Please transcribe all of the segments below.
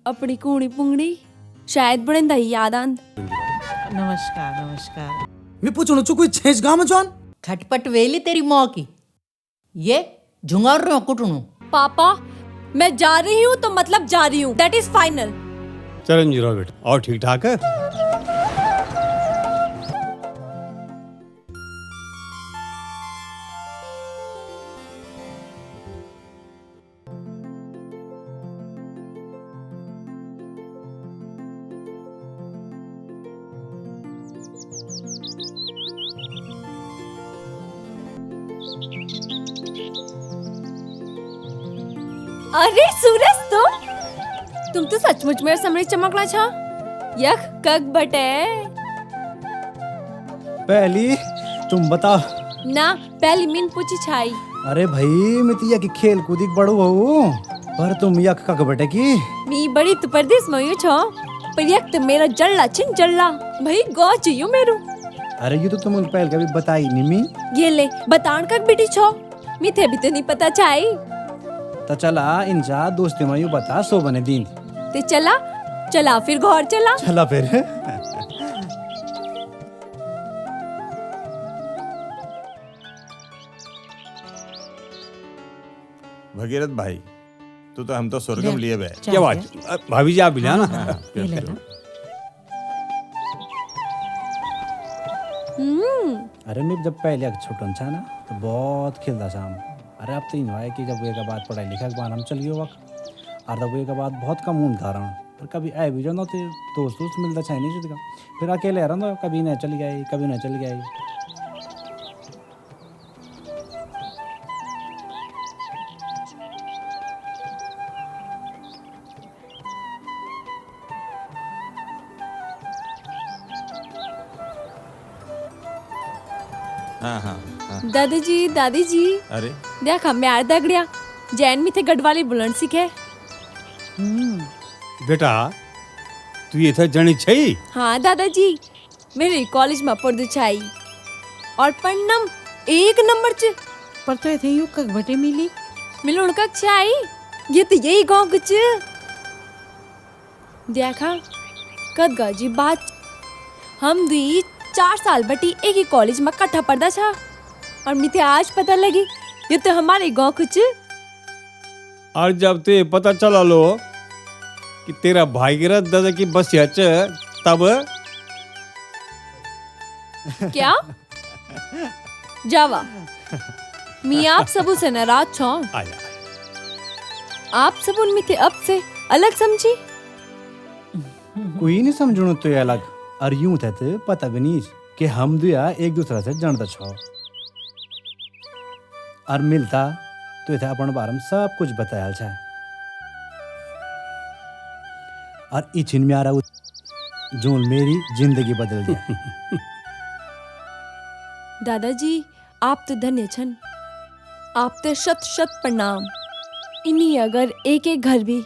अपनी कूणी पुंगड़ी शायद बड़े ही याद आंद। नमस्कार नमस्कार। मैं पूछूं चु कोई छेंच गांव में जॉन खटपट वेली तेरी मौ की ये झुंगार रहे हो कुटुनु। पापा मैं जा रही हूँ तो मतलब जा रही हूँ, दैट इज फाइनल। चरण जी रहो बेटा, और ठीक ठाक है? अरे सूरज तुम तो सचमुच मेरे समरी चमकला छा। यख कग बटे पहली तुम बताओ ना, पहली मीन पूछी छाई। अरे भाई मैं तो यक खेल कूदी बड़ू हूँ पर तुम यक कक बटे की मी बड़ी तु परदेश में यू छो पर यक तो मेरा जल्ला छिन जल्ला भाई गौ चाहिए मेरू। अरे ये तो तुम पहले कभी बताई नहीं मी। ये ले बतान कक बेटी छो मी थे भी तो नहीं पता छाई। तो चला इनजा दोस्ती में यू बता सो बने दिन ते चला चला फिर घर चला चला फिर। भगीरथ भाई तू तो हम तो स्वर्गम लिए बे। क्या बात भाभी जी आप भी ना। ये ले लो। अरे मैं जब पहले छोटन था ना तो बहुत खेलता था हम। अरे अब तो इन है कि जब एक बाद पढ़ाई लिखाई के बाद हम चलिए वक्त और तब एक बाद बहुत कम ऊन खा रहा हूँ और कभी आए भी जाना तो दोस्त मिलता चाहे नहीं जुटका फिर अकेले रहा था कभी नहीं चली गई कभी नहीं चली गई। हाँ हाँ हाँ। दादी जी अरे देख हम यार दगड़िया जैन में थे गढ़वाली बुलंद सीखे। बेटा तू ये था जनी छई। हाँ दादाजी मेरे कॉलेज में पढ़दू छाई और पढ़नम एक नंबर च पर तो थे यू कक बटे मिली मिलुण कक छाई ये तो यही गांव कुछ देखा कद गाजी बात हम दी 4 साल बटी एक ही कॉलेज में इकट्ठा पढ़दा छा और मिथे आज पता लगी ये तो हमारे गांव कुछ। और जब ते पता चला लो कि तेरा भागीरथ दादा की बस याच तब क्या जावा मी आप सबू से नाराज छो। आया आप सब उनमें थे अब से अलग समझी। कोई नहीं समझुण तो अलग और यूं थे तो पता भी नहीं कि हम दुया एक दूसरा से जानता छो और मिलता तो थे अपन बारे में सब कुछ बताया छे और इचिन में आ रहा जो मेरी जिंदगी बदल दिया। दादाजी आप तो धन्य छन। आप ते शत शत प्रणाम। इन्हीं अगर एक एक घर भी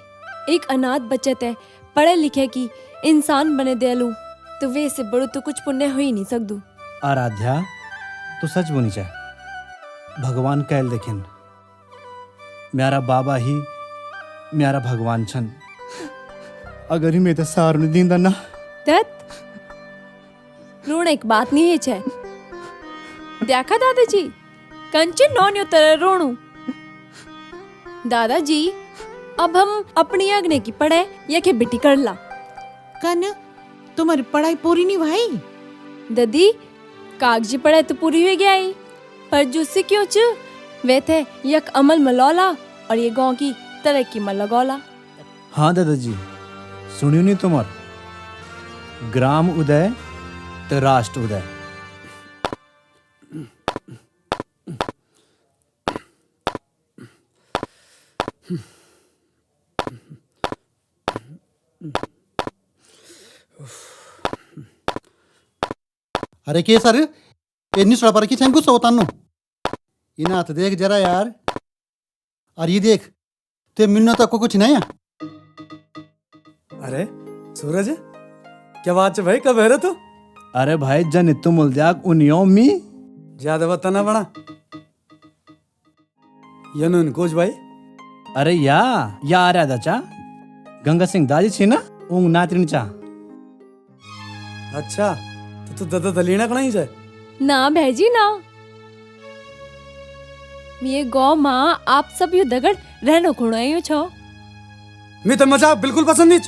एक अनाथ बच्चे ते पढ़े लिखे की इंसान बने देलू तो वे से बड़ो तो कुछ पुण्य हो ही नहीं सकदू। आराध्या तो सच बोनी चाहे भगवान कहल देखें मेरा बाबा ही मेरा भगवान छन। अगर ही मैं तो सार नहीं दींदा ना दत्त रोने एक बात नहीं है छे। देखा दादाजी कंचे नौन्यो तरह रोणू। दादाजी अब हम अपनी अग्नि की पढ़े या के बेटी कर ला। कन तुम्हारी पढ़ाई पूरी नहीं भाई? ददी कागजी पढ़ाई तो पूरी हो गई पर जो सीखियो च वे थे यक अमल में लौला और ये गांव की तरक्की में लगौला। हाँ दादाजी सुनियो नहीं तुम्हार ग्राम उदय तो राष्ट्र उदय। अरे के सर इन्नी सड़ा पर की छंगू सोतानु इन हाथ देख जरा यार और ये देख ते मिलना तक को कुछ नहीं है। अरे सूरज क्या बात है भाई, कब है रे तू? अरे भाई जन तुम उल्द्याग उनियों मी ज्यादा बताना बना यनुन कोच भाई। अरे या आ रहा दाचा गंगा सिंह दाजी छी ना उंग नातिन चा। अच्छा तो तू दादा दलीना कहीं जाए ना भेजी ना ये गौ माँ आप सब यू दगड़ रहनो खुणायो छो। मैं तो मजाक बिल्कुल पसंद नहीं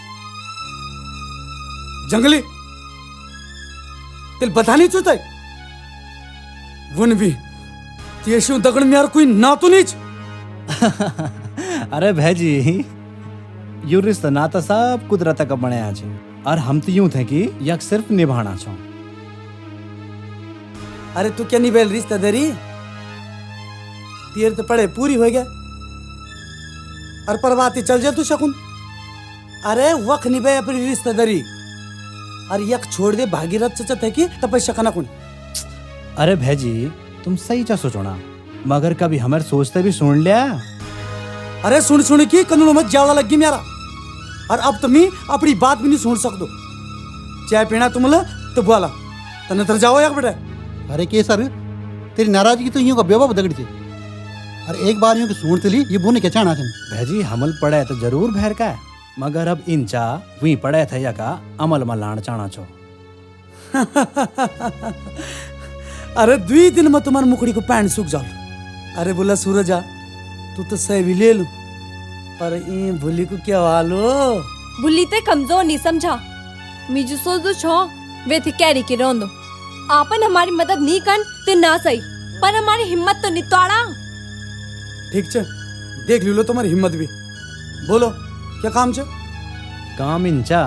जंगली तिल बता नहीं चुता वन भी तेशु दगड़ में यार कोई ना तो नीच। अरे भैजी यू रिश्ता नाता सब कुदरत का बनाया छे और हम तो यूं थे कि यक सिर्फ निभाना छो। अरे तू क्या निभेल रिश्तेदारी तेरे तो पढ़े पूरी हो गया और परवाती चल जा तू शकुन। अरे वख निभे अपनी रिश्तेदारी और यक छोड़ दे भागीरथ चचत है कि तपस्या करना कुन। अरे भैजी तुम सही चा सोचो ना मगर कभी हमारे सोचते भी सुन लिया। अरे सुन सुन की कनून मत ज्यादा लगी मेरा और अब तुम अपनी बात भी नहीं सुन सकते। चाय पीना तुम ला तो बोला तने तर जाओ यार बेटा। अरे के सर तेरी नाराजगी तो यूं का बेबा बदगड़ी थी और एक बार यूं की सूंड तली ये बोने के चाहना छन। भैजी हमल पड़े तो जरूर भैर का है मगर अब इन चा वही पड़े थे या का अमल में लाण चाहना छो। अरे 2 दिन में तुम्हारी मुखड़ी को पैंट सूख जाओ। अरे बोला सूरजा तू तो सही भी ले लू पर ये भूली को क्या वालो भूली ते कमजोर नहीं समझा। मी जो सोचो छो वे थे कैरी के रोंदो आपन हमारी मदद नहीं कर ते ना सही पर हमारी हिम्मत तो नहीं तोड़ा। ठीक छे देख लो तुम्हारी हिम्मत भी। बोलो क्या काम छे? काम इन चा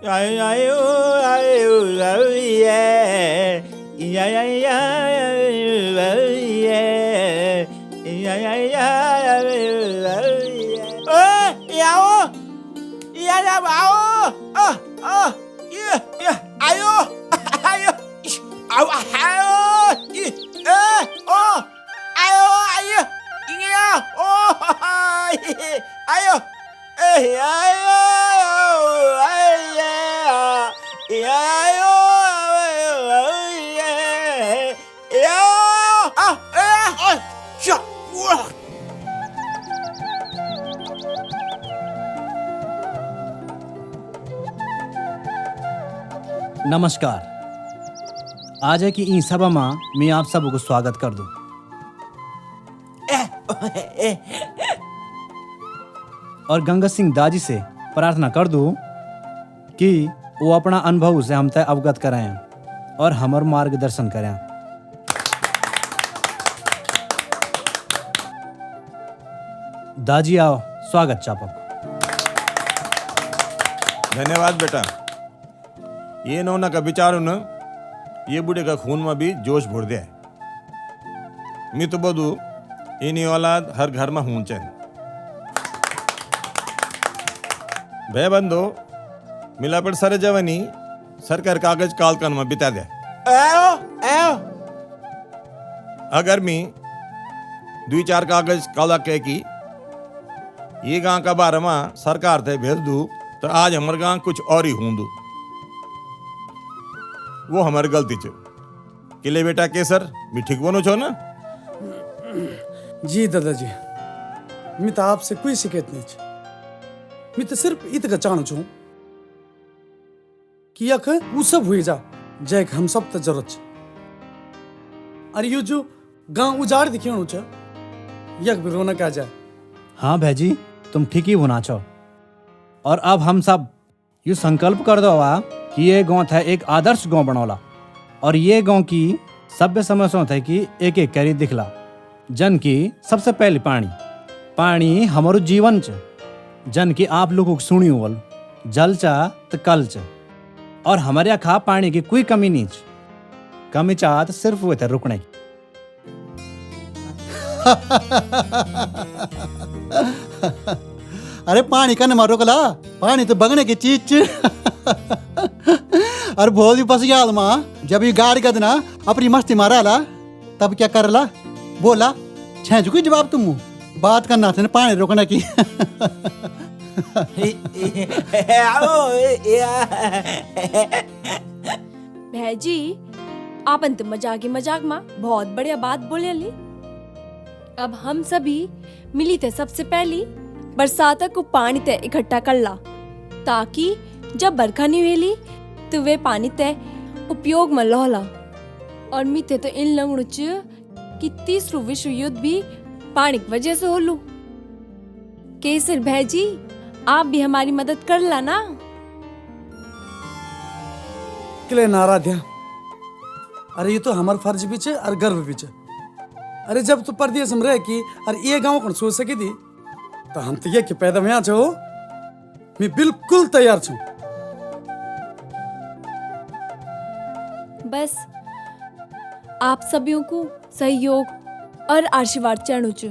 Ay, ay, oh, ay, oh, oh, yeah. Yeah, yeah, yeah, oh, yeah. Yeah, yeah, yeah, oh, yeah. Oh, yeah, oh. Yeah, yeah, oh. Oh, oh. Yeah, yeah. Ay, oh. Ay, oh. Au, ay, oh. Oh. Ay, oh, ay, oh. Yeah, oh. Ay, oh. Ay, ay, oh. Ay, yeah. Yeah, oh, yeah. नमस्कार। आज है कि ई सभा में मैं आप सबको स्वागत कर दूं और गंगा सिंह दाजी से प्रार्थना कर दूं कि वो अपना अनुभव से हम तय अवगत कराएं और हमार मार्गदर्शन करें। दाजी आओ, स्वागत चापक। धन्यवाद बेटा। ये नौना का विचार न ये बूढ़े का खून में भी जोश भर दिया है। मैं तो बदू इन्हीं औलाद हर घर में हूं चैन भय बंदो मिला पर सर जवानी सरकार कागज कालकन में बिता दे। अगर मैं 2-4 कागज काला कह की ये गांव का बारे में सरकार थे भेज दू तो आज हमारे गांव कुछ और ही हूं दू। वो हमारी गलती छे। किले बेटा केसर मैं ठीक बोनो छो ना? जी दादाजी, मैं तो आपसे कोई शिकायत नहीं छे। मैं तो सिर्फ इतना चाहूँ छू कि यख वो सब हुई जा जय हम सब तो जरूरत छे। अरे ये जो गांव उजाड़ दिखे छे यख भी रौनक आ जाए। हाँ भाईजी, तुम ठीक ही होना चाहो। और अब हम सब ये संकल्प कर दो कि ये गांव था एक आदर्श गांव बनौला और ये गांव की सभ्य समस्या था कि एक एक करी दिखला। जन की सबसे पहले पानी हमारो जीवन च। जन की आप लोगों को सुनी बोल जल चा तो कल च और हमारे यहाँ पानी की कोई कमी नहीं च। कमी चाहत सिर्फ वो थे रुकने की। अरे पानी का न मारो कला, पानी तो बगने की चीज अरे भोल भी फंस गया माँ। जब ये गाड़ी का ना अपनी मस्ती मारा ला तब क्या कर ला बोला छेंचू की जवाब तुम बात करना था पानी रोकने की। भैजी आप अंत मजाक में बहुत बढ़िया बात बोले ली। अब हम सभी मिली थे सबसे पहली बरसात को पानी ते इकट्ठा कर ला ताकि जब बरखा नहीं हुई तो वे पानी ते उपयोग में लौला। और मीते तो इन लगणु च कि तीसरू विश्व युद्ध भी पानी की वजह से होलू। केसर भैजी आप भी हमारी मदद कर ला ना। किले नाराध्या, अरे ये तो हमार फर्ज भी छे और गर्व भी छे। अरे जब तू परदेश में रह की अरे ये गाँव कौन सोच सकी थी तो हम तो ये कि पैदा में छो। मैं बिल्कुल तैयार छू। बस आप सभी को सहयोग और आशीर्वाद चाहूँ छु।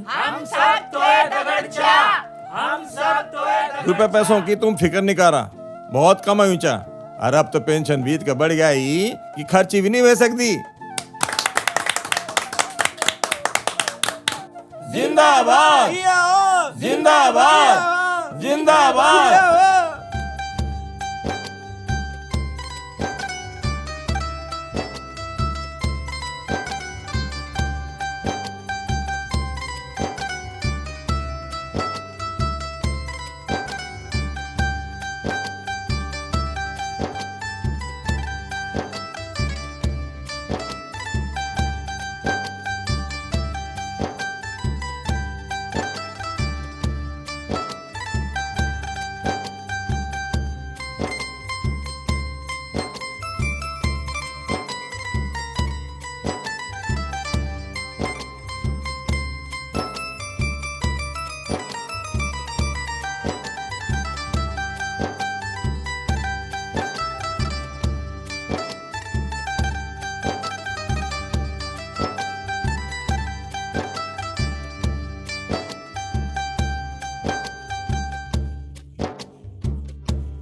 रुपए पैसों की तुम फिक्र नहीं करा, बहुत कम है ऊंचा। और अब तो पेंशन बीत का बढ़ गया ही कि खर्ची भी नहीं हो सकती। जिंदाबाद जिंदाबाद जिंदाबाद।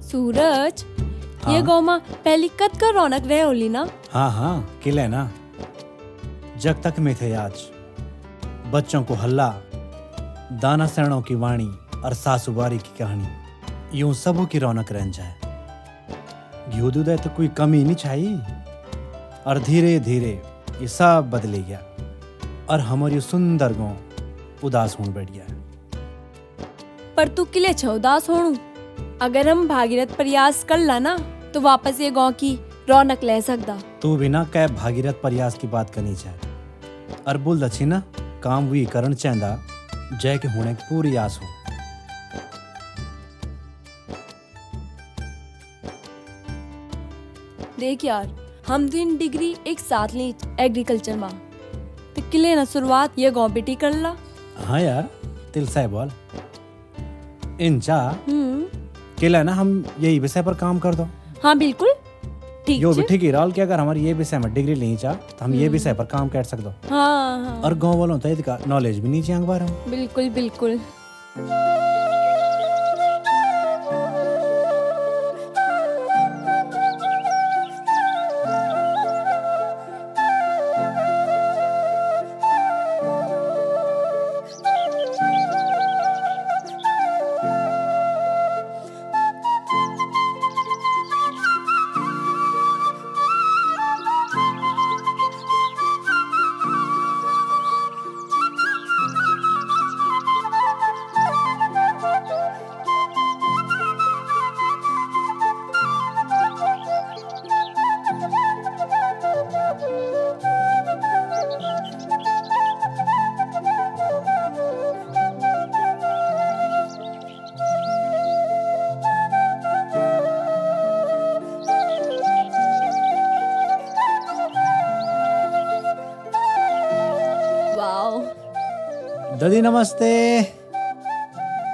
सूरज हाँ? ये गाँव में पहली कद का रौनक रहे होली ना। हाँ किले ना। जब तक में थे आज बच्चों को हल्ला, दाना सैणों की वाणी और सासुबारी की कहानी यूं सबों की रौनक रह जाए। घी दूध तो कोई कमी नहीं चाहिए। और धीरे धीरे ये सब बदले गया और हमारी सुंदर गाँव उदास होने बैठ गया। पर तू किले छ उदास होणु। अगर हम भागीरथ प्रयास कर ला ना तो वापस ये गांव की रौनक ले सकदा। तू भी ना कै भागीरथ प्रयास की बात करनी चाहे और बोल दच्छी ना काम भी करण चाहदा जय के होने की पूरी आस हो। देख यार, हम 3 डिग्री एक साथ ली एग्रीकल्चर में, तो किले ना शुरुआत ये गाँव बेटी कर ला। हाँ यार तिल साहब बोल इनचा हम्म, केला ना हम यही विषय पर काम कर दो। हाँ बिल्कुल ठीक यो भी छे। ठीक ही रहल कि अगर हमारे ये विषय में डिग्री नहीं चाह तो हम ये विषय पर काम कर सकते हो। हाँ हाँ और गांव वालों तो इसका नॉलेज भी नहीं चाहिए बारे में। बिल्कुल बिल्कुल। वाओ, दादी नमस्ते।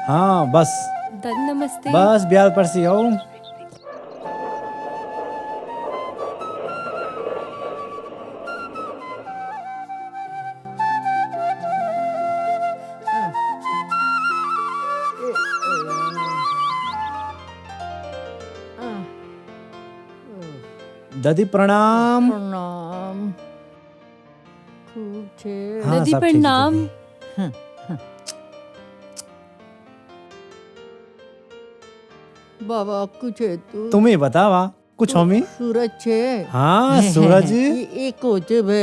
हाँ बस दादी नमस्ते। बस ब्याह पर से आओ। दादी प्रणाम। प्रणाम। खूब छे। हाँ, दादी सब ठीक है, प्रणाम। दादी। बाबा कुछ है तू तुम ही बतावा कुछ होमी। सूरज छे। हाँ सूरज एक होचे बे।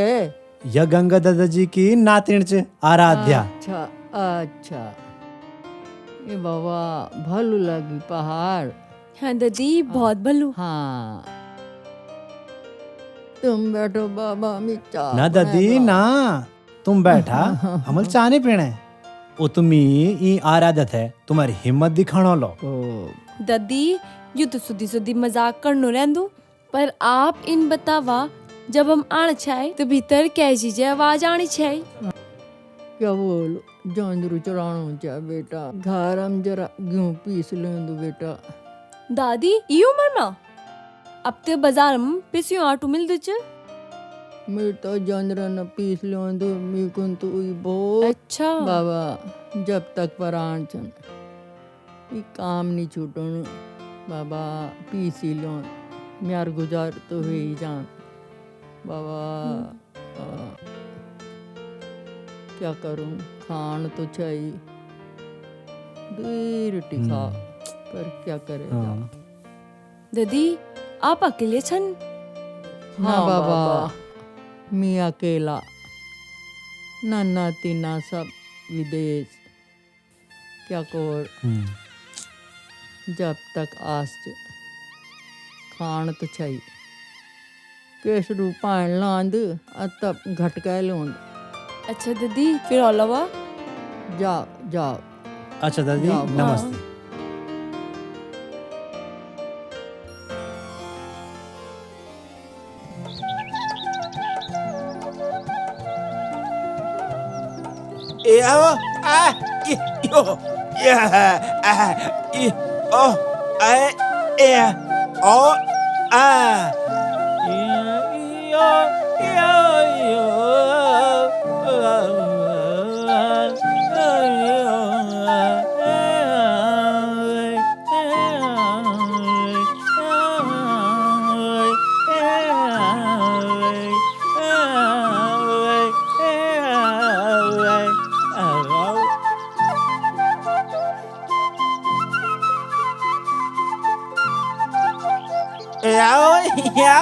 यह गंगा दादाजी की नातिन च आराध्या। अच्छा अच्छा। ये बाबा भलू लगी पहाड़। हाँ दादी बहुत भलू। हाँ तुम बैठो बाबा मिर्चा ना दादी ना तुम बैठा हमल चाने पीने ओ तुम्ही ई आराधत है तुम्हारी हिम्मत दिखाणो लो। दादी यू तो सुधी सुधी मजाक करनो रहंदू, पर आप इन बतावा जब हम आण छाए तो भीतर कै चीजें आवाज आनी छाए। क्या बोलो जोंदरू चढ़ानो चा बेटा। घर हम जरा गेहूं पीस लेंदू बेटा। दादी ई उम्र में अब ते बाजार में पिसियो आटू मिल दुच। मैं तो जोंदरा न पीस लेंदू मी कुन तो ई बहुत अच्छा बाबा जब तक पराण छन ई काम नहीं छूटन बाबा पीसी लोन म्यार गुजार तो हुई जान बाबा। क्या करूं खान तो चाहिए दूर रोटी खा पर क्या करे। हाँ। दादी आप अकेले छन? हाँ बाबा मी अकेला नाना तीना सब विदेश क्या कोर जब तक आस च खान तो चाहिए केस रूपायन लांद तब घटका लोंद। अच्छा दादी फिर अलावा जाओ जाओ। अच्छा दादी जाओ, नमस्ते। Yo, yo,